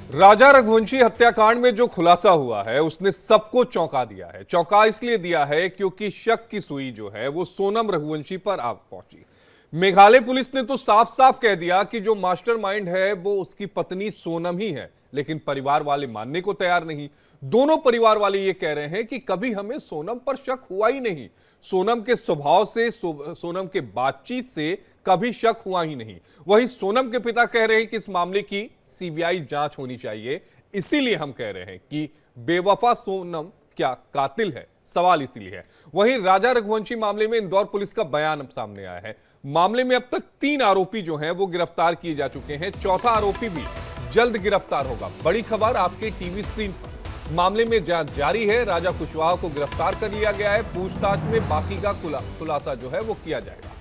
राजा रघुवंशी हत्याकांड में जो खुलासा हुआ है उसने सबको चौंका दिया है। चौंका इसलिए दिया है क्योंकि शक की सुई जो है वो सोनम रघुवंशी पर आ पहुंची। मेघालय पुलिस ने तो साफ साफ कह दिया कि जो मास्टरमाइंड है वो उसकी पत्नी सोनम ही है, लेकिन परिवार वाले मानने को तैयार नहीं। दोनों परिवार वाले ये कह रहे हैं कि कभी हमें सोनम पर शक हुआ ही नहीं, सोनम के स्वभाव से, सोनम के बातचीत से कभी शक हुआ ही नहीं। वहीं सोनम के पिता कह रहे हैं कि इस मामले की सीबीआई जांच होनी चाहिए। इसीलिए हम कह रहे हैं कि बेवफा सोनम क्या कातिल है, सवाल इसीलिए है। वहीं राजा रघुवंशी मामले में इंदौर पुलिस का बयान अब सामने आया है। मामले में अब तक 3 आरोपी जो हैं वो गिरफ्तार किए जा चुके हैं, चौथा आरोपी भी जल्द गिरफ्तार होगा। बड़ी खबर आपके टीवी स्क्रीन पर। मामले में जांच जारी है। राजा कुशवाहा को गिरफ्तार कर लिया गया है। पूछताछ में बाकी का खुलासा जो है वो किया जाएगा।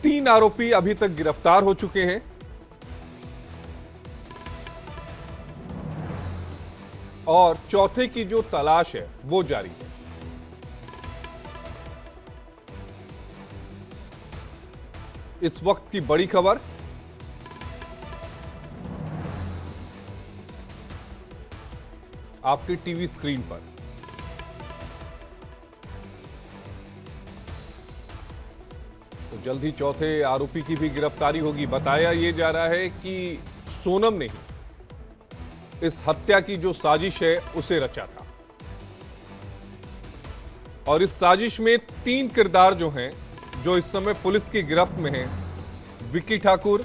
3 आरोपी अभी तक गिरफ्तार हो चुके हैं और चौथे की जो तलाश है वो जारी है। इस वक्त की बड़ी खबर, आपके टीवी स्क्रीन पर। तो जल्द ही चौथे आरोपी की भी गिरफ्तारी होगी। बताया यह जा रहा है कि सोनम ने ही इस हत्या की जो साजिश है उसे रचा था और इस साजिश में 3 किरदार जो हैं जो इस समय पुलिस की गिरफ्त में हैं, विक्की ठाकुर,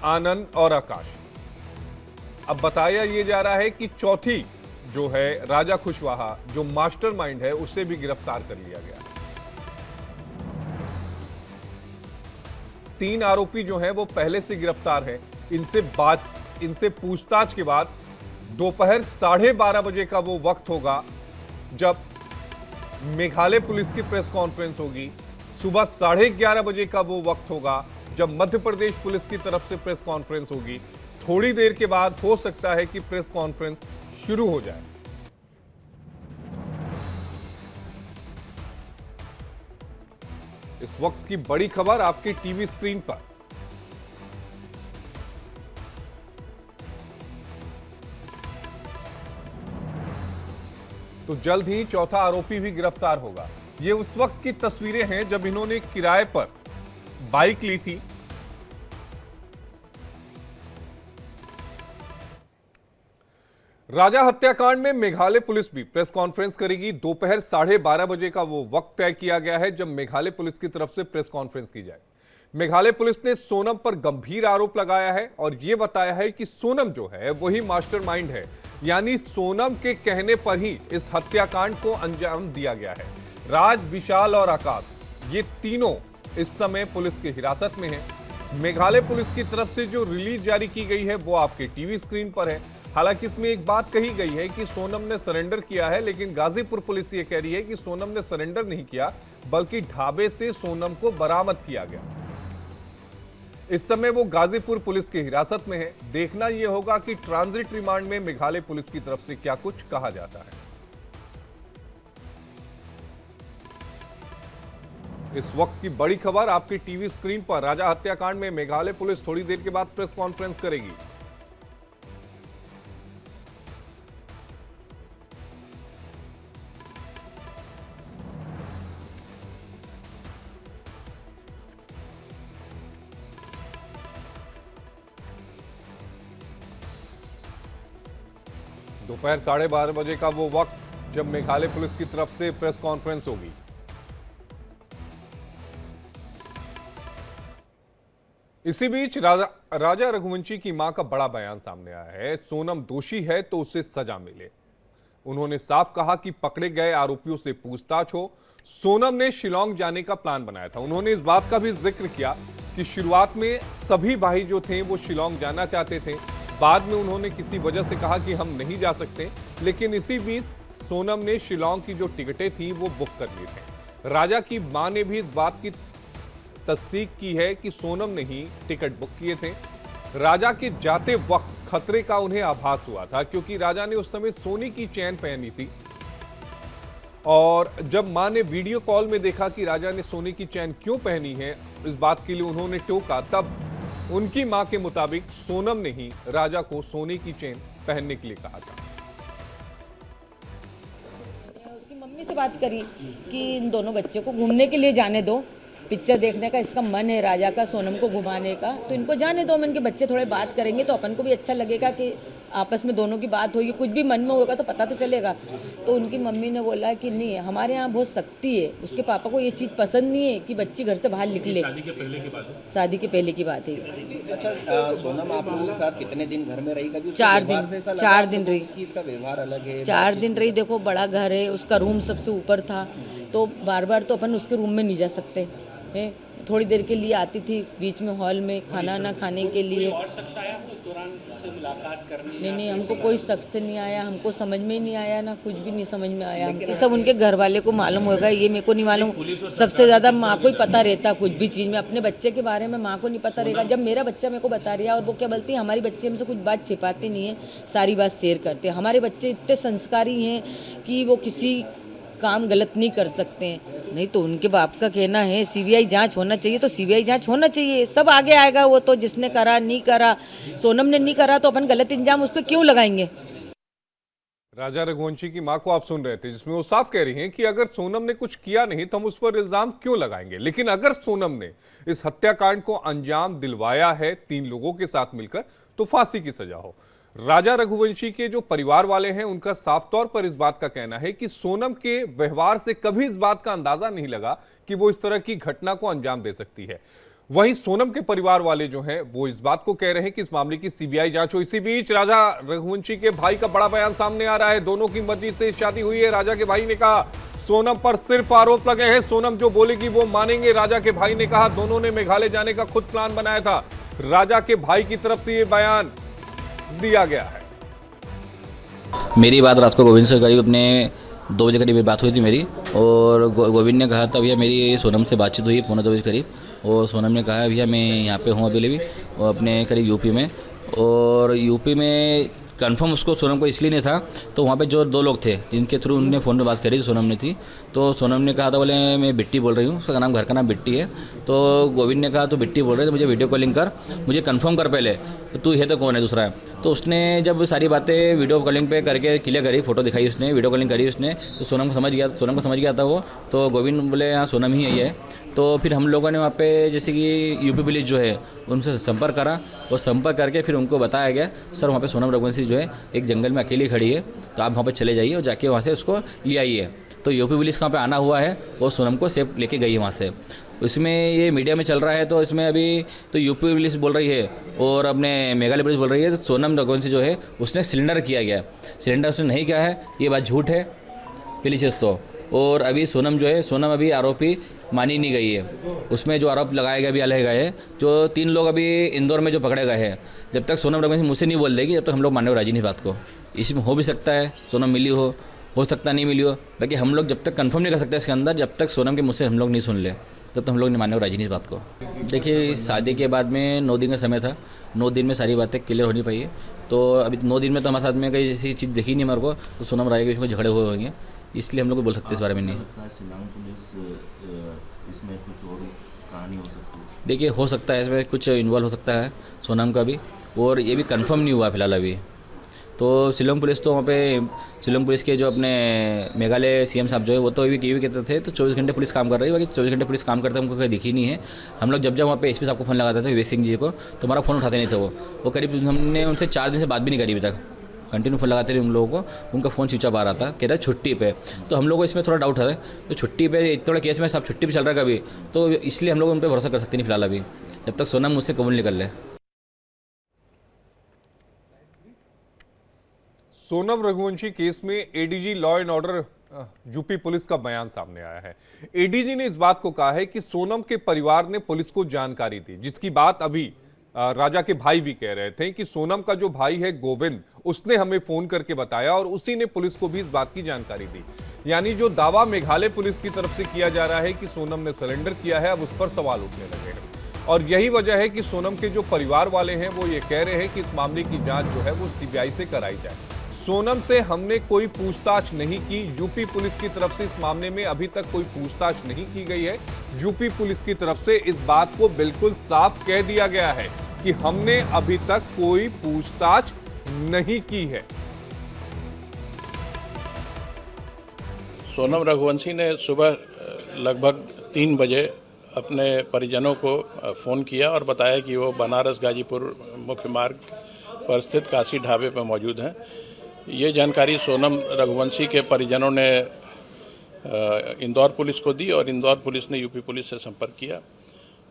आनंद और आकाश। अब बताया यह जा रहा है कि चौथी जो है राजा कुशवाहा, जो मास्टरमाइंड है, उसे भी गिरफ्तार कर लिया गया। 3 आरोपी जो हैं वो पहले से गिरफ्तार हैं। इनसे पूछताछ के बाद दोपहर 12:30 बजे का वो वक्त होगा जब मेघालय पुलिस की प्रेस कॉन्फ्रेंस होगी। सुबह 11:30 बजे का वो वक्त होगा जब मध्य प्रदेश पुलिस की तरफ से प्रेस कॉन्फ्रेंस होगी। थोड़ी देर के बाद हो सकता है कि प्रेस कॉन्फ्रेंस शुरू हो जाए। इस वक्त की बड़ी खबर आपके टीवी स्क्रीन पर। तो जल्द ही चौथा आरोपी भी गिरफ्तार होगा। ये उस वक्त की तस्वीरें हैं जब इन्होंने किराए पर बाइक ली थी। राजा हत्याकांड में मेघालय पुलिस भी प्रेस कॉन्फ्रेंस करेगी। दोपहर 12:30 बजे का वो वक्त तय किया गया है जब मेघालय पुलिस की तरफ से प्रेस कॉन्फ्रेंस की जाए। मेघालय पुलिस ने सोनम पर गंभीर आरोप लगाया है और यह बताया है कि सोनम जो है वही मास्टरमाइंड है, यानी सोनम के कहने पर ही इस हत्याकांड को अंजाम दिया गया है। राज, विशाल और आकाश, ये तीनों इस समय पुलिस की हिरासत में हैं। मेघालय पुलिस की तरफ से जो रिलीज जारी की गई है वो आपके टीवी स्क्रीन पर है। हालांकि इसमें एक बात कही गई है कि सोनम ने सरेंडर किया है, लेकिन गाजीपुर पुलिस ये कह रही है कि सोनम ने सरेंडर नहीं किया, बल्कि ढाबे से सोनम को बरामद किया गया। इस समय वो गाजीपुर पुलिस की हिरासत में है। देखना यह होगा कि ट्रांजिट रिमांड में मेघालय पुलिस की तरफ से क्या कुछ कहा जाता है। इस वक्त की बड़ी खबर आपकी टीवी स्क्रीन पर। राजा हत्याकांड में मेघालय पुलिस थोड़ी देर के बाद प्रेस कॉन्फ्रेंस करेगी। दोपहर 12:30 बजे का वो वक्त जब मेघालय पुलिस की तरफ से प्रेस कॉन्फ्रेंस होगी। इसी बीच राजा रघुवंशी की मां का बड़ा बयान सामने आया है। सोनम दोषी है तो उसे सजा मिले। उन्होंने साफ कहा कि पकड़े गए आरोपियों से पूछताछ हो। सोनम ने शिलोंग जाने का प्लान बनाया था। उन्होंने इस बात का भी जिक्र किया कि शुरुआत में सभी भाई जो थे वो शिलोंग जाना चाहते थे। बाद में उन्होंने किसी वजह से कहा कि हम नहीं जा सकते, लेकिन इसी बीच सोनम ने शिलोंग की जो टिकटें थी वो बुक कर ली थी। राजा की मां ने भी इस बात की तस्दीक की है कि सोनम ने ही टिकट बुक किए थे। राजा के जाते वक्त खतरे का उन्हें आभास हुआ था क्योंकि राजा ने उस समय सोने की चेन पहनी थी और जब मां ने वीडियो कॉल में देखा कि राजा ने सोने की चैन क्यों पहनी है, इस बात के लिए उन्होंने टोका, तब उनकी मां के मुताबिक सोनम ने ही राजा को सोने की चेन पहनने के लिए कहा था। उसकी मम्मी से बात करी कि इन दोनों बच्चे को घूमने के लिए जाने दो, पिक्चर देखने का इसका मन है राजा का, सोनम को घुमाने का, तो इनको जाने दो। इनके बच्चे थोड़े बात करेंगे तो अपन को भी अच्छा लगेगा कि आपस में दोनों की बात होगी, कुछ भी मन में होगा तो पता तो चलेगा। तो उनकी मम्मी ने बोला कि नहीं, हमारे यहाँ बहुत सख्ती है, उसके पापा को ये चीज़ पसंद नहीं है कि बच्ची घर से बाहर निकले। शादी के पहले की बात है? शादी के पहले की बात है। अच्छा, सोनम आप लोगों के साथ कितने दिन घर में रही? कभी 4 दिन रही। इसका व्यवहार अलग है? 4 दिन रही। देखो बड़ा घर है, उसका रूम सबसे ऊपर था, तो बार बार तो अपन उसके रूम में नहीं जा सकते है। थोड़ी देर के लिए आती थी बीच में हॉल में खाना ना खाने के लिए। और शख्स आया उस दौरान उससे मुलाकात करने? नहीं, हमको कोई शख्स नहीं आया, हमको समझ में ही नहीं आया, ना कुछ भी नहीं समझ में आया। ये सब उनके घर वाले को मालूम होगा, ये मेरे को नहीं मालूम। सबसे ज़्यादा माँ को ही पता रहता कुछ भी चीज़ में। अपने बच्चे के बारे में माँ को नहीं पता रहेगा। जब मेरा बच्चा मेरे को बता रहा है, और वो क्या बोलती है, हमारी बच्चे हमसे कुछ बात छिपाते नहीं है, सारी बात शेयर करते हैं। हमारे बच्चे इतने संस्कारी हैं कि वो किसी काम गलत नहीं कर सकते हैं। नहीं तो उनके बाप का कहना है सीबीआई जांच होना चाहिए, तो सीबीआई जांच होना चाहिए, सब आगे आएगा। वो तो जिसने करा नहीं करा, सोनम ने नहीं करा तो अपन गलत इंजाम उस पर क्यों लगाएंगे? राजा रघुवंशी की मां को आप सुन रहे थे, जिसमें वो साफ कह रही हैं कि अगर सोनम ने कुछ किया नहीं तो हम उस पर इल्जाम क्यों लगाएंगे। लेकिन अगर सोनम ने इस हत्याकांड को अंजाम दिलवाया है 3 लोगों के साथ मिलकर, तो फांसी की सजा हो। राजा रघुवंशी के जो परिवार वाले हैं, उनका साफ तौर पर इस बात का कहना है कि सोनम के व्यवहार से कभी इस बात का अंदाजा नहीं लगा कि वो इस तरह की घटना को अंजाम दे सकती है। वहीं सोनम के परिवार वाले जो हैं, वो इस बात को कह रहे हैं कि इस मामले की सीबीआई जांच हो। इसी बीच राजा रघुवंशी के भाई का बड़ा बयान सामने आ रहा है। दोनों की मर्जी से शादी हुई है। राजा के भाई ने कहा सोनम पर सिर्फ आरोप लगे हैं, सोनम जो बोलेगी वो मानेंगे। राजा के भाई ने कहा दोनों ने मेघालय जाने का खुद प्लान बनाया था। राजा के भाई की तरफ से ये बयान दिया गया है। मेरी बात रात को गोविंद से करीब अपने 2 बजे करीब बात हुई थी मेरी, और गोविंद ने कहा था भैया मेरी सोनम से बातचीत हुई 1:45 बजे करीब, और सोनम ने कहा भैया मैं यहाँ पे हूँ अभी भी, और अपने करीब यूपी में। और यूपी में कंफर्म उसको सोनम को इसलिए नहीं था, तो वहाँ पे जो 2 लोग थे जिनके थ्रू उन्होंने फ़ोन पे बात करी, सोनम ने थी। तो सोनम ने कहा था बोले मैं बिट्टी बोल रही हूँ, उसका नाम, घर का नाम बिट्टी है। तो गोविंद ने कहा तो बिट्टी बोल रहे तो मुझे वीडियो कॉलिंग कर, मुझे कंफर्म कर पहले तू है तो कौन है दूसरा है। तो उसने जब सारी बातें वीडियो कॉलिंग पे करके क्लियर करी, फोटो दिखाई उसने, वीडियो कॉलिंग करी उसने, तो सोनम को समझ गया था वो। तो गोविंद बोले हाँ सोनम ही है ये। तो फिर हम लोगों ने वहाँ पे जैसे कि यूपी पुलिस जो है उनसे संपर्क करा, और संपर्क करके फिर उनको बताया गया सर वहाँ पे सोनम रघुवंशी जो है एक जंगल में अकेली खड़ी है, तो आप वहाँ पे चले जाइए और जाके वहाँ से उसको ले आइए। तो यूपी पुलिस वहाँ पे आना हुआ है और सोनम को सेफ लेके गई है वहाँ से। इसमें ये मीडिया में चल रहा है, तो इसमें अभी तो यूपी पुलिस बोल रही है और अपने मेघालय पुलिस बोल रही है तो सोनम रघुवंशी जो है उसने सिलेंडर किया गया, सिलेंडर उसने नहीं किया है, ये बात झूठ है पहली चीज़ तो। और अभी सोनम जो है, सोनम अभी आरोपी मानी नहीं गई है, उसमें जो आरोप लगाए गए अभी अलग गए हैं। जो 3 लोग अभी इंदौर में जो पकड़े गए हैं, जब तक सोनम रघुवंशी मुझसे नहीं बोल देगी जब तक हम लोग मानने को राजी नहीं बात को। इसमें हो भी सकता है सोनम मिली हो सकता नहीं मिली हो, बाकी हम लोग जब तक कंफर्म नहीं कर सकते इसके अंदर, जब तक सोनम के मुझसे हम लोग नहीं सुन ले तब तक हम लोग नहीं मानने को राजी नहीं इस बात को। देखिए शादी के बाद में 9 दिन का समय था, 9 दिन में सारी बातें क्लियर होनी चाहिए। तो अभी 9 दिन में तो हमारे साथ में कहीं ऐसी चीज़ दिखी नहीं मेरे को, तो सोनम राय के झगड़े हुए होंगे, इसलिए हम लोग बोल सकते इस बारे में नहीं। शिलांग पुलिस इसमें कुछ और कहानी हो सकती है? देखिए हो सकता है इसमें कुछ इन्वॉल्व हो सकता है सोनम का भी, और ये भी कंफर्म नहीं हुआ फिलहाल अभी। तो शिलोंग पुलिस तो वहाँ पे शिलोंग पुलिस के जो अपने मेघालय सीएम साहब जो है वो तो अभी ये भी कहते थे तो 24 घंटे पुलिस काम कर रही है, बाकी 24 घंटे पुलिस काम करते हमको कहीं दिखी नहीं है। हम लोग जब वहाँ पे एसपी साहब को फ़ोन लगाते थे विवेक सिंह जी को, तो हमारा फ़ोन उठाते नहीं थे वो करीब हमने उनसे 4 दिन से बात भी नहीं करी अभी तक, कंटिन्यू फ़ोन लगाते रहे उन लोगों को, उनका फ़ोन स्विच ऑफ आ रहा था, कह रहा है छुट्टी पे। तो हम लोग को इसमें थोड़ा डाउट है, तो छुट्टी पे इतने केस में सब छुट्टी पे चल रहा है कभी, तो इसलिए हम लोग उन पर भरोसा कर सकते नहीं फिलहाल अभी, जब तक सोनम मुझसे कबूल निकल ले। सोनम रघुवंशी केस में ADG law and order UP police का बयान सामने आया है। एडीजी ने इस बात को कहा है कि सोनम के परिवार ने पुलिस को जानकारी दी, जिसकी बात अभी राजा के भाई भी कह रहे थे कि सोनम का जो भाई है गोविंद, उसने हमें फोन करके बताया और उसी ने पुलिस को भी इस बात की जानकारी दी। यानी जो दावा मेघालय पुलिस की तरफ से किया जा रहा है कि सोनम ने सरेंडर किया है, अब उस पर सवाल उठने लगे हैं। और यही वजह है कि सोनम के जो परिवार वाले हैं वो ये कह रहे हैं कि इस मामले की जांच जो है वो सीबीआई से कराई जाए। सोनम से हमने कोई पूछताछ नहीं की, यूपी पुलिस की तरफ से इस मामले में अभी तक कोई पूछताछ नहीं की गई है। यूपी पुलिस की तरफ से इस बात को बिल्कुल साफ कह दिया गया है कि हमने अभी तक कोई पूछताछ नहीं की है। सोनम रघुवंशी ने सुबह लगभग 3 बजे अपने परिजनों को फ़ोन किया और बताया कि वो बनारस गाजीपुर मुख्य मार्ग पर स्थित काशी ढाबे पर मौजूद हैं। ये जानकारी सोनम रघुवंशी के परिजनों ने इंदौर पुलिस को दी और इंदौर पुलिस ने यूपी पुलिस से संपर्क किया।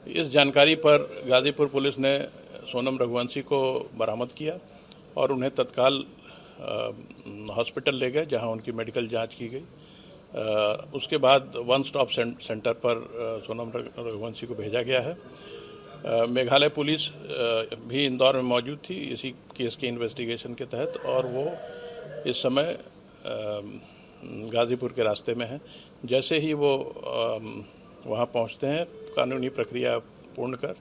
इस जानकारी पर गाजीपुर पुलिस ने सोनम रघुवंशी को बरामद किया और उन्हें तत्काल हॉस्पिटल ले गए, जहां उनकी मेडिकल जांच की गई। उसके बाद वन स्टॉप सेंटर पर सोनम रघुवंशी को भेजा गया है। मेघालय पुलिस भी इंदौर में मौजूद थी इसी केस के इन्वेस्टिगेशन के तहत, और वो इस समय गाजीपुर के रास्ते में है। जैसे ही वो वहाँ पहुँचते हैं, कानूनी प्रक्रिया पूर्ण कर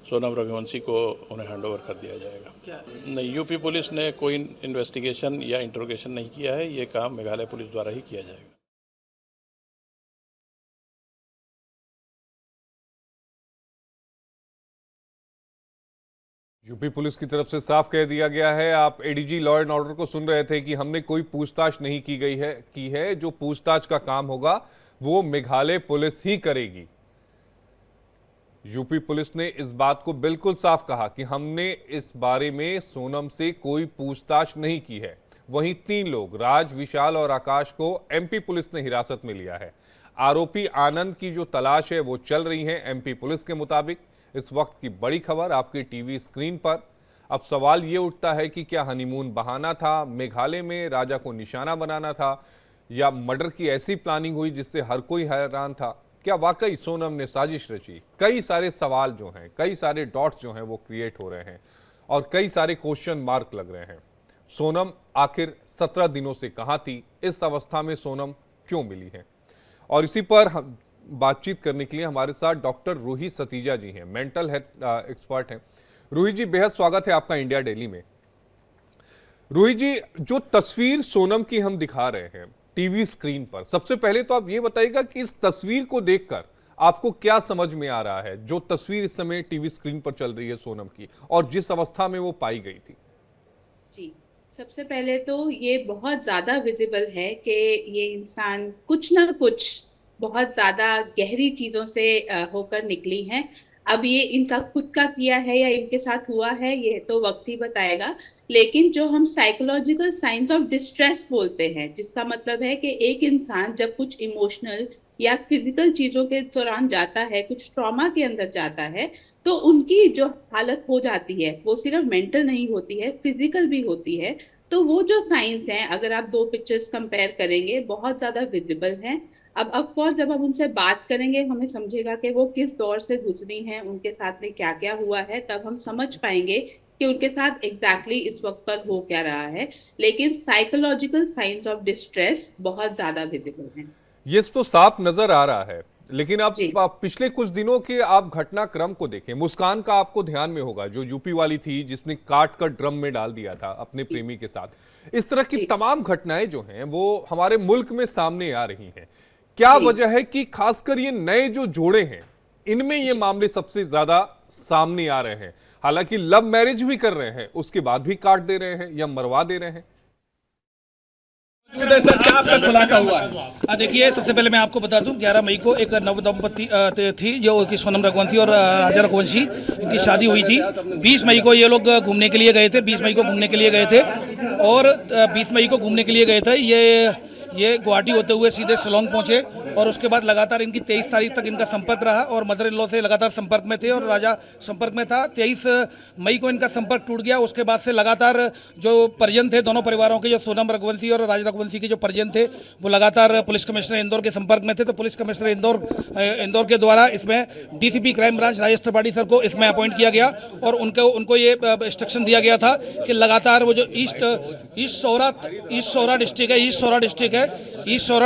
सोनम रघुवंशी को उन्हें हैंडओवर कर दिया जाएगा। नहीं, यूपी पुलिस ने कोई इन्वेस्टिगेशन या इंट्रोगेशन नहीं किया है। ये काम मेघालय पुलिस द्वारा ही किया जाएगा। यूपी पुलिस की तरफ से साफ कह दिया गया है, आप एडीजी लॉ एंड ऑर्डर को सुन रहे थे, कि हमने कोई पूछताछ नहीं की है। जो पूछताछ का काम होगा वो मेघालय पुलिस ही करेगी। यूपी पुलिस ने इस बात को बिल्कुल साफ कहा कि हमने इस बारे में सोनम से कोई पूछताछ नहीं की है। वहीं 3 लोग, राज, विशाल और आकाश, को एमपी पुलिस ने हिरासत में लिया है। आरोपी आनंद की जो तलाश है वो चल रही है एमपी पुलिस के मुताबिक। इस वक्त की बड़ी खबर आपकी टीवी स्क्रीन पर। अब सवाल ये उठता है कि क्या हनीमून बहाना था, मेघालय में राजा को निशाना बनाना था, या मर्डर की ऐसी प्लानिंग हुई जिससे हर कोई हैरान था? क्या वाकई सोनम ने साजिश रची? कई सारे सवाल जो हैं, कई सारे डॉट्स जो हैं वो क्रिएट हो रहे हैं और कई सारे क्वेश्चन मार्क लग रहे हैं। सोनम आखिर 17 दिनों से कहां थी? इस अवस्था में सोनम क्यों मिली है? और इसी पर बातचीत करने के लिए हमारे साथ डॉक्टर रूही सतीजा जी हैं, मेंटल हेल्थ एक्सपर्ट हैं। रूही जी, बेहद स्वागत है आपका इंडिया डेली में। रूही जी, जो तस्वीर सोनम की हम दिखा रहे हैं टीवी स्क्रीन पर, सबसे पहले तो आप ये बताइएगा कि इस तस्वीर को देखकर आपको क्या समझ में आ रहा है? जो तस्वीर इस समय टीवी स्क्रीन पर चल रही है सोनम की, और जिस अवस्था में वो पाई गई थी। जी, सबसे पहले तो ये बहुत ज्यादा विजिबल है कि ये इंसान कुछ ना कुछ बहुत ज्यादा गहरी चीजों से होकर निकली हैं। अब ये इनका खुद का किया है या इनके साथ हुआ है, ये तो वक्त ही बताएगा। लेकिन जो हम साइकोलॉजिकल साइंस ऑफ डिस्ट्रेस बोलते हैं, जिसका मतलब है कि एक इंसान जब कुछ इमोशनल या फिजिकल चीजों के दौरान जाता है, कुछ ट्रॉमा के अंदर जाता है, तो उनकी जो हालत हो जाती है वो सिर्फ मेंटल नहीं होती है, फिजिकल भी होती है। तो वो जो साइंस हैं, अगर आप 2 पिक्चर्स कंपेयर करेंगे, बहुत ज्यादा विजिबल हैं। अब ऑफकोर्स जब हम उनसे बात करेंगे, हमें समझेगा कि वो किस दौर से गुजरी हैं, उनके साथ में क्या क्या हुआ है, तब हम समझ पाएंगे कि उनके साथ एग्जैक्टली इस वक्त पर हो क्या रहा है। लेकिन साइकोलॉजिकल साइंस ऑफ डिस्ट्रेस बहुत ज्यादा विजिबल है। ये तो साफ नजर आ रहा है, लेकिन आप पिछले कुछ दिनों के आप घटनाक्रम को देखें। मुस्कान का आपको ध्यान में होगा, जो यूपी वाली थी जिसने काट कर ड्रम में डाल दिया था अपने प्रेमी के साथ। इस तरह की तमाम घटनाएं जो हैं वो हमारे मुल्क में सामने आ रही हैं। क्या वजह है कि खासकर ये नए जो जोड़े हैं इनमें ये मामले सबसे ज्यादा सामने आ रहे हैं? हालांकि लव मैरिज भी कर रहे हैं, उसके बाद भी काट दे रहे हैं या मरवा दे रहे हैं। सर, क्या आपका खुलासा हुआ है? देखिए, सबसे पहले मैं आपको बता दूं, 11 मई को एक नवदंपति थी जो कि सोनम रघुवंशी और राजा रघुवंशी, इनकी शादी हुई थी। 20 मई को ये लोग घूमने के लिए गए थे, 20 मई को घूमने के लिए गए थे, और 20 मई को घूमने के लिए गए थे। ये गुवाहाटी होते हुए सीधे शिलोंग पहुंचे, और उसके बाद लगातार इनकी 23 तारीख तक इनका संपर्क रहा, और मदर इन लॉ से लगातार संपर्क में थे और राजा संपर्क में था। 23 मई को इनका संपर्क टूट गया। उसके बाद से लगातार जो परिजन थे दोनों परिवारों के, जो सोनम रघुवंशी और राजा रघुवंशी के जो परिजन थे, वो लगातार पुलिस कमिश्नर इंदौर के संपर्क में थे। तो पुलिस कमिश्नर इंदौर के द्वारा इसमें DCP crime branch Rajesh Tripathi sir को इसमें अपॉइंट किया गया, और उनको ये इंस्ट्रक्शन दिया गया था कि लगातार वो जो ईस्ट सौरा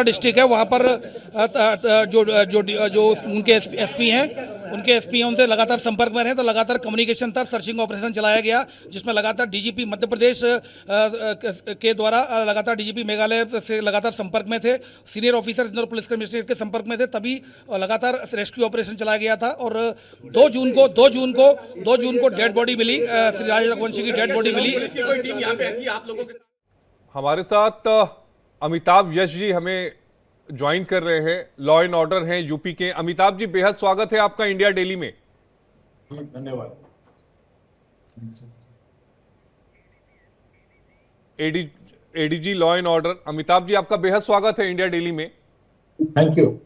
डिस्ट्रिक्ट है, वहाँ पर जो उनके एसपी हैं उनके एसपी हैं, उनसे लगातार संपर्क में रहे, तो लगातार कम्युनिकेशन था, सर्चिंग ऑपरेशन चलाया गया, जिसमें लगातार डीजीपी मध्य प्रदेश के द्वारा लगातार डीजीपी मेघालय से लगातार संपर्क में थे, senior officer Indore police commissionerate के संपर्क में थे, तभी लगातार रेस्क्यू ऑपरेशन चलाया गया था। और 2 जून को डेड बॉडी मिली, श्री राजा रघुवंशी की डेड बॉडी मिली। हमारे साथ अमिताभ यश जी हमें ज्वाइन कर रहे हैं, लॉ एंड ऑर्डर हैं यूपी के। अमिताभ जी, बेहद स्वागत है आपका इंडिया डेली में। धन्यवाद। ADG law and order Amitabh ji, आपका बेहद स्वागत है इंडिया डेली में। Thank you.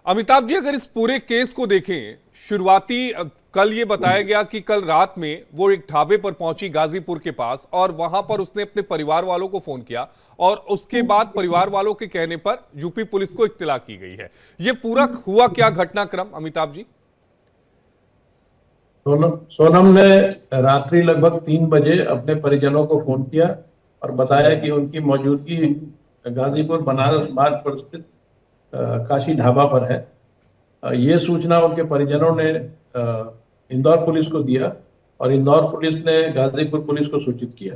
अमिताभ जी, अगर इस पूरे केस को देखें, शुरुआती कल ये बताया गया कि कल रात में वो एक ढाबे पर पहुंची गाजीपुर के पास और वहां पर उसने अपने परिवार वालों को फोन किया और उसके बाद परिवार वालों के कहने पर यूपी पुलिस को इत्तला की गई है। ये पूरा हुआ क्या घटनाक्रम अमिताभ जी? सोनम ने रात्रि लगभग 3 बजे अपने परिजनों को फोन किया और बताया कि उनकी मौजूदगी गाजीपुर बनारस मार्ग पर स्थित काशी ढाबा पर है। ये सूचना उनके परिजनों ने इंदौर पुलिस को दिया और इंदौर पुलिस ने गाजीपुर पुलिस को सूचित किया।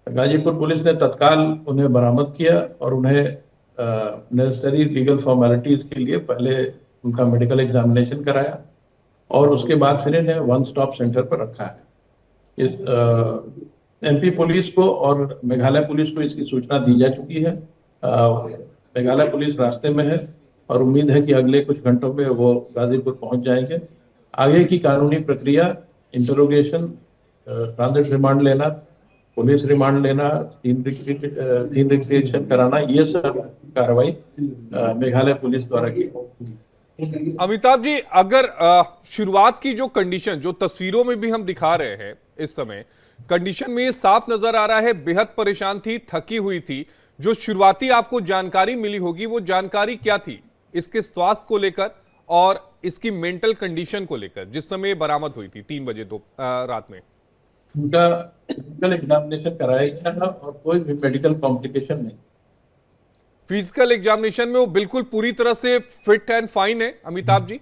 गाजीपुर पुलिस ने तत्काल उन्हें बरामद किया और उन्हें नेसेसरी लीगल फॉर्मेलिटीज के लिए पहले उनका मेडिकल एग्जामिनेशन कराया और उसके बाद फिर इन्हें 1 स्टॉप सेंटर पर रखा है। एमपी पुलिस को और मेघालय पुलिस को इसकी सूचना दी जा चुकी है। मेघालय पुलिस रास्ते में है और उम्मीद है कि अगले कुछ घंटों में वो गाजीपुर पहुंच जाएंगे। आगे की कानूनी प्रक्रिया, इंटरोगेशन, ट्रांजिट रिमांड लेना, पुलिस रिमांड लेना, सीन रिक्रिएशन कराना, ये सब कार्रवाई मेघालय पुलिस द्वारा की। अमिताभ जी, अगर शुरुआत की जो कंडीशन, जो तस्वीरों में भी हम दिखा रहे हैं इस समय, कंडीशन में ये साफ नजर आ रहा है बेहद परेशान थी, थकी हुई थी। जो शुरुआती आपको जानकारी मिली होगी, वो जानकारी क्या थी इसके स्वास्थ्य को लेकर और इसकी मेंटल कंडीशन को लेकर, जिस समय बरामद हुई थी 3 बजे रात में? उनका फिजिकल एग्जामिनेशन कराया गया था और कोई भी मेडिकल कॉम्प्लिकेशन नहीं। फिजिकल एग्जामिनेशन में वो बिल्कुल पूरी तरह से फिट एंड फाइन है अमिताभ जी?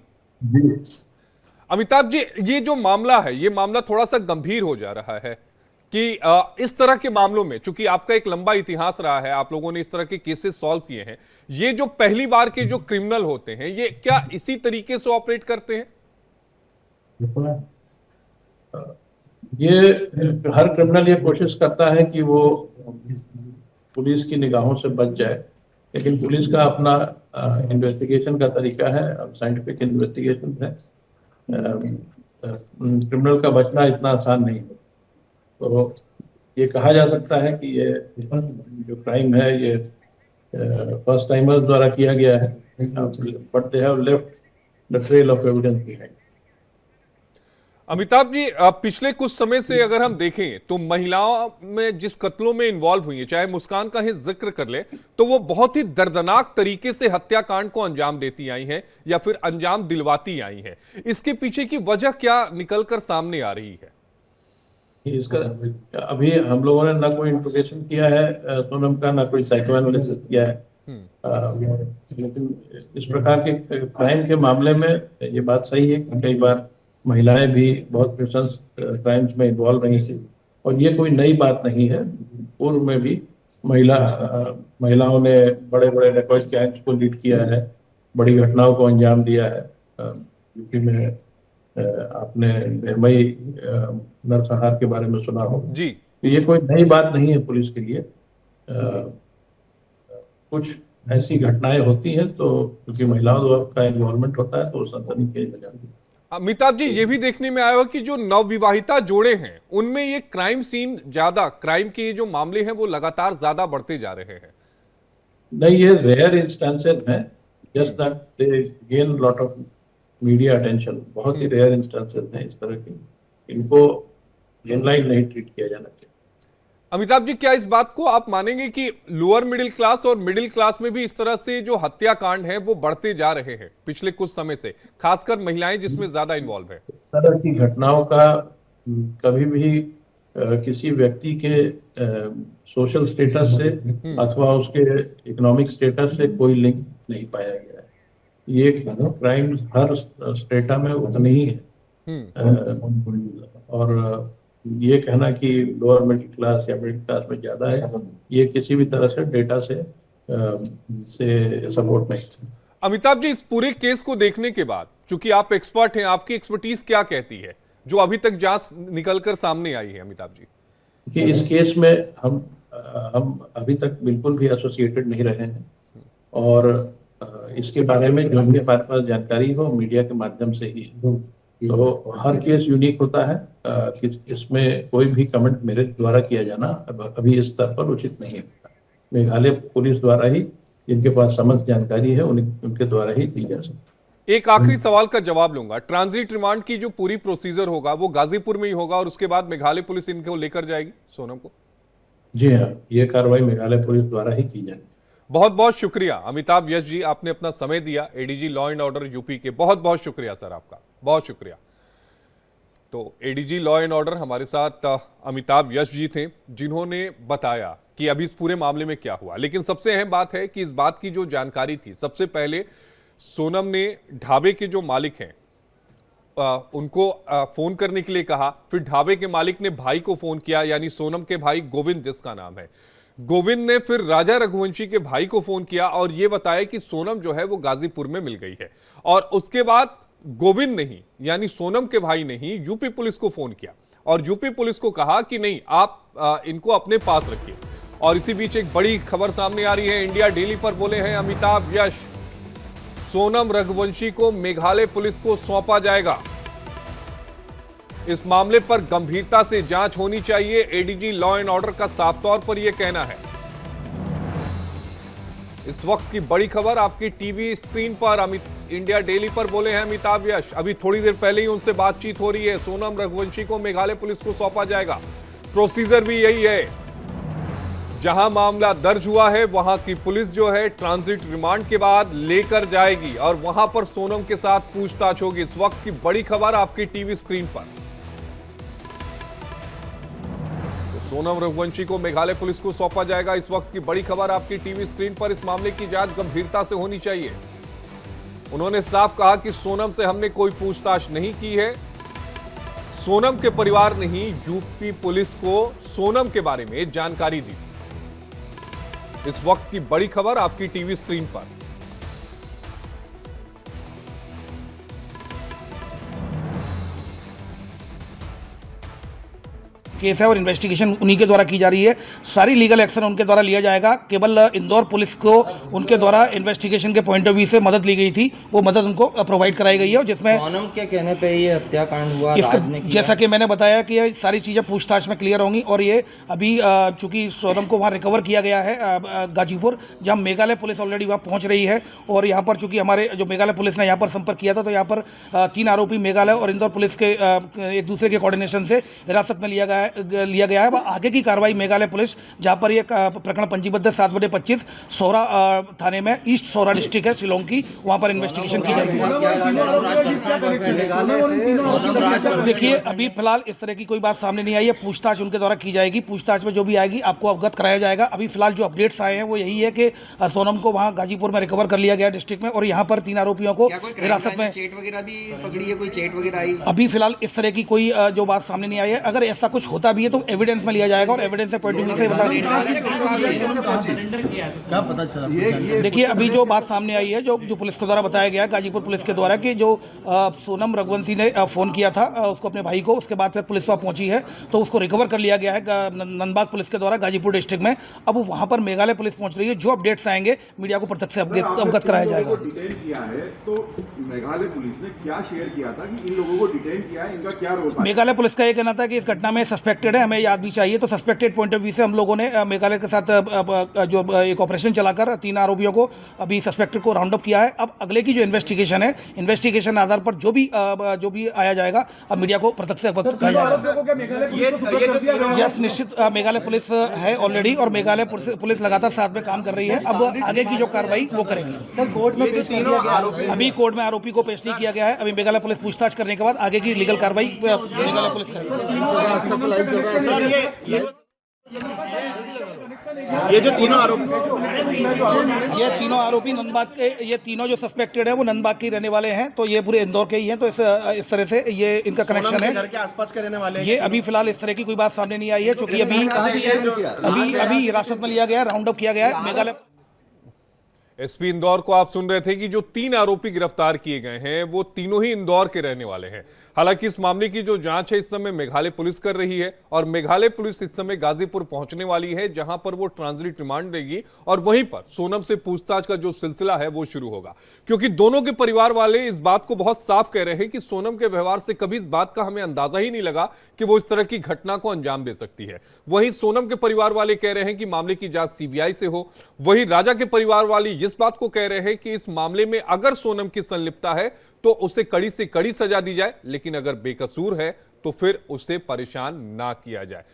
अमिताभ जी, ये जो मामला है, ये मामला थोड़ा सा गंभीर हो जा रहा है कि इस तरह के मामलों में, चूंकि आपका एक लंबा इतिहास रहा है, आप लोगों ने इस तरह के केसेस सॉल्व किए हैं, ये जो पहली बार के जो क्रिमिनल होते हैं, ये क्या इसी तरीके से ऑपरेट करते हैं? ये हर क्रिमिनल ये कोशिश करता है कि वो पुलिस की निगाहों से बच जाए, लेकिन पुलिस का अपना इन्वेस्टिगेशन का तरीका है, साइंटिफिक इन्वेस्टिगेशन है। क्रिमिनल का बचना इतना आसान नहीं है। तो ये कहा जा सकता है कि ये जो क्राइम है ये फर्स्ट टाइमर्स द्वारा किया गया है, but they have left the trail of evidence behind. Amitabh ji, पिछले कुछ समय से अगर हम देखें तो महिलाओं में जिस कत्लों में इन्वॉल्व हुई है, चाहे मुस्कान का ही जिक्र कर ले, तो वो बहुत ही दर्दनाक तरीके से हत्याकांड को अंजाम देती आई हैं या फिर अंजाम दिलवाती आई हैं। इसके पीछे की वजह क्या निकलकर सामने आ रही है? इसका अभी हम लोगों ने ना कोई इंट्रोगेशन किया है सोनम का, ना कोई साइकोएनालिसिस किया है, लेकिन इस प्रकार के क्राइम के मामले में ये बात सही है कि कई बार महिलाएं भी बहुत न्यूसेंस क्राइम्स में इन्वॉल्व रही थी और ये कोई नई बात नहीं है। पूर्व में भी महिलाओं ने बड़े बड़े डेकॉइट गैंग्स को लीड किया है, बड़ी घटनाओं को अंजाम दिया है। यूपी में आपने निर्मई नरसंहार के बारे में सुना हो जी। तो ये कोई नई बात नहीं है पुलिस के लिए। कुछ ऐसी घटनाएं होती हैं तो क्योंकि महिलाओं का इन्वॉल्वमेंट होता है तो सनसनी खेज जाती है। अमिताभ जी, ये भी देखने में आया हो कि जो नवविवाहिता जोड़े हैं उनमें ये क्राइम सीन ज्यादा, क्राइम के जो मामले हैं वो लगातार ज्यादा बढ़ते जा रहे हैं। नहीं, ये रेयर इंस्टेंसेस हैं, just that they gain lot of media attention. बहुत ही रेयर इंस्टेंसेस हैं इस तरह के, इनको जेनलाइन नहीं ट्रीट किया जाना चाहिए। अमिताभ जी, क्या इस बात को आप मानेंगे कि लोअर मिडिल क्लास और मिडिल क्लास में भी इस तरह से जो हत्याकांड हैं वो बढ़ते जा रहे हैं पिछले कुछ समय से, खासकर महिलाएं जिसमें ज्यादा इन्वॉल्व है? इस तरह की घटनाओं का कभी भी किसी व्यक्ति के सोशल स्टेटस से अथवा उसके इकोनॉमिक स्टेटस से कोई लिंक नहीं पाया गया है। ये क्राइम हर स्टेटा में उतनी ही है। और ये कहना कि लोअर मिडिल क्लास या मिडिल क्लास में ज़्यादा है, ये किसी भी तरह से डेटा से सपोर्ट नहीं। अमिताभ जी, इस पूरे केस को देखने के बाद, चूंकि आप एक्सपर्ट हैं, आपकी एक्सपर्टीज क्या कहती है जो अभी तक जांच निकलकर सामने आई है? अमिताभ जी, कि इस केस में हम अभी तक बिल्कुल भी एसोसिएटेड नहीं रहे हैं, और इसके बारे में जो भी हमारे पास जानकारी हो मीडिया के माध्यम से ही, तो हर केस यूनिक होता है। कि इसमें कोई भी कमेंट मेरे द्वारा किया जाना अभी इस स्तर पर उचित नहीं है। मेघालय पुलिस द्वारा ही, जिनके पास समझ जानकारी है, उनके द्वारा ही दी जा सकती। एक आखिरी सवाल का जवाब लूंगा। ट्रांजिट रिमांड की जो पूरी प्रोसीजर होगा वो गाजीपुर में ही होगा और उसके बाद मेघालय पुलिस इनको लेकर जाएगी सोनम को? जी हाँ, ये कार्रवाई मेघालय पुलिस द्वारा ही की जाएगी। बहुत बहुत शुक्रिया अमिताभ यश जी, आपने अपना समय दिया। ADG law and order UP के, बहुत बहुत शुक्रिया सर, आपका बहुत शुक्रिया। तो एडीजी लॉ एंड ऑर्डर हमारे साथ अमिताभ यश जी थे, जिन्होंने बताया कि अभी इस पूरे मामले में क्या हुआ। लेकिन सबसे अहम बात है कि इस बात की जो जानकारी थी, सबसे पहले सोनम ने ढाबे के जो मालिक हैं उनको फोन करने के लिए कहा, फिर ढाबे के मालिक ने भाई को फोन किया, यानी सोनम के भाई गोविंद जिसका नाम है, गोविंद ने फिर राजा रघुवंशी के भाई को फोन किया और यह बताया कि सोनम जो है वो गाजीपुर में मिल गई है। और उसके बाद गोविंद ने ही, यानी सोनम के भाई ने ही यूपी पुलिस को फोन किया और यूपी पुलिस को कहा कि नहीं, आप इनको अपने पास रखिए। और इसी बीच एक बड़ी खबर सामने आ रही है। इंडिया डेली पर बोले हैं अमिताभ यश, सोनम रघुवंशी को मेघालय पुलिस को सौंपा जाएगा। इस मामले पर गंभीरता से जांच होनी चाहिए, एडीजी लॉ एंड ऑर्डर का साफ तौर पर यह कहना है। इस वक्त की बड़ी खबर आपकी टीवी स्क्रीन पर, इंडिया डेली पर बोले हैं अमिताभ यश। अभी थोड़ी देर पहले ही उनसे बातचीत हो रही है। सोनम रघुवंशी को मेघालय पुलिस को सौंपा जाएगा। प्रोसीजर भी यही है, जहां मामला दर्ज हुआ है वहां की पुलिस जो है ट्रांजिट रिमांड के बाद लेकर जाएगी और वहां पर सोनम के साथ पूछताछ होगी। इस वक्त की बड़ी खबर आपकी टीवी स्क्रीन पर। तो सोनम रघुवंशी को मेघालय पुलिस को सौंपा जाएगा। इस वक्त की बड़ी खबर आपकी टीवी स्क्रीन पर। इस मामले की जांच गंभीरता से होनी चाहिए। उन्होंने साफ कहा कि सोनम से हमने कोई पूछताछ नहीं की है। सोनम के परिवार ने ही यूपी पुलिस को सोनम के बारे में जानकारी दी। इस वक्त की बड़ी खबर आपकी टीवी स्क्रीन पर। केस है और इन्वेस्टिगेशन उन्हीं के द्वारा की जा रही है। सारी लीगल एक्शन उनके द्वारा लिया जाएगा। केवल इंदौर पुलिस को उनके द्वारा इन्वेस्टिगेशन के पॉइंट ऑफ व्यू से मदद ली गई थी, वो मदद उनको प्रोवाइड कराई गई है। जिसमें सोनम के कहने पे ये हत्याकांड हुआ, राज ने किया। जैसा कि मैंने बताया कि ये सारी चीज़ें पूछताछ में क्लियर होंगी। और ये अभी चूंकि सोनम को वहाँ रिकवर किया गया है गाजीपुर, जहाँ मेघालय पुलिस ऑलरेडी वहाँ पहुँच रही है। और यहाँ पर चूंकि हमारे जो मेघालय पुलिस ने यहाँ पर संपर्क किया था, तो यहाँ पर 3 आरोपी मेघालय और इंदौर पुलिस के एक दूसरे के कोऑर्डिनेशन से हिरासत में लिया गया है। आगे की कार्रवाई मेघालय पुलिस, जहां पर यह प्रकरण पंजीबद्ध है 7/25 सोरा थाने में, ईस्ट सोरा डिस्ट्रिक्ट है शिलोंग की, वहां पर इन्वेस्टिगेशन की जाएगी। देखिए, अभी फिलहाल इस तरह की कोई बात सामने नहीं आई है। पूछताछ उनके द्वारा की जाएगी। पूछताछ में जो भी आएगी आपको अवगत कराया जाएगा। अभी फिलहाल जो अपडेट्स आए हैं वो यही है कि सोनम को वहां गाजीपुर में रिकवर कर लिया गया डिस्ट्रिक्ट में, और यहाँ पर 3 आरोपियों को हिरासत में चेट वगैरह भी पकड़ी है, कोई चेट वगैरह आई? अभी फिलहाल इस तरह की कोई जो बात सामने नहीं आई है। अगर ऐसा कुछ होता भी है तो एविडेंस में लिया जाएगा और एविडेंस से पॉइंट ऑफ व्यू से क्या पता चला? देखिए, अभी जो बात सामने आई है, जो पुलिस के द्वारा बताया गया है, गाजीपुर पुलिस के द्वारा, कि जो सोनम रघुवंशी ने फ़ोन किया था उसको अपने भाई को, उसके बाद फिर पुलिस वहाँ पहुंची है तो उसको रिकवर कर लिया गया है नंदबाग पुलिस के द्वारा गाजीपुर डिस्ट्रिक्ट में। अब वहाँ पर मेघालय पुलिस पहुँच रही है। जो अपडेट्स आएंगे मीडिया को प्रत्यक्ष से अवगत कराया जाएगा। डिटेन किया है तो मेघालय पुलिस ने क्या शेयर किया था कि इन लोगों को डिटेन किया है, इनका क्या रोल? मेघालय पुलिस का ये कहना था कि इस घटना में सस्पेक्टेड है, हमें याद भी चाहिए। तो सस्पेक्टेड पॉइंट ऑफ व्यू से हम लोगों ने मेघालय के साथ जो एक ऑपरेशन चलाकर 3 आरोपियों को, अभी सस्पेक्टेड को राउंड अप किया है। अब अगले की जो इन्वेस्टिगेशन है, इन्वेस्टिगेशन आधार पर जो भी आया जाएगा अब मीडिया को प्रत्यक्ष से अवगत कराया जाएगा। यस, निश्चित मेघालय पुलिस है ऑलरेडी, और मेघालय पुलिस लगातार साथ में काम कर रही है। अब आगे की जो कार्रवाई वो करेगी। सर, कोर्ट में पेश किया गया, अभी कोर्ट में आरोपी को पेश नहीं किया गया है। अभी मेघालय पुलिस पूछताछ करने के बाद आगे की लीगल कार्रवाई मेघालय पुलिस करेगी। ये जो तीनों आरोपी, ये तीनों आरोपी नंदबाग के, ये तीनों जो सस्पेक्टेड है वो नंदबाग के रहने वाले हैं, तो ये पूरे इंदौर के ही हैं। तो इस तरह से ये इनका कनेक्शन है। घर के आसपास के रहने वाले ये अभी फिलहाल इस तरह की कोई बात सामने नहीं आई है, क्योंकि अभी हिरासत में लिया गया, राउंड अप किया गया है। मेघालय एसपी इंदौर को आप सुन रहे थे कि जो 3 आरोपी गिरफ्तार किए गए हैं वो तीनों ही इंदौर के रहने वाले हैं। हालांकि इस मामले की जो जांच है इस समय मेघालय पुलिस कर रही है और मेघालय पुलिस इस समय गाजीपुर पहुंचने वाली है, जहां पर वो ट्रांजिट रिमांड देगी और वहीं पर सोनम से पूछताछ का जो सिलसिला है वो शुरू होगा। क्योंकि दोनों के परिवार वाले इस बात को बहुत साफ कह रहे हैं कि सोनम के व्यवहार से कभी इस बात का हमें अंदाजा ही नहीं लगा कि वो इस तरह की घटना को अंजाम दे सकती है। वहीं सोनम के परिवार वाले कह रहे हैं कि मामले की जांच सीबीआई से हो। वहीं राजा के परिवार वाले इस बात को कह रहे हैं कि इस मामले में अगर सोनम की संलिप्तता है तो उसे कड़ी से कड़ी सजा दी जाए, लेकिन अगर बेकसूर है तो फिर उसे परेशान ना किया जाए।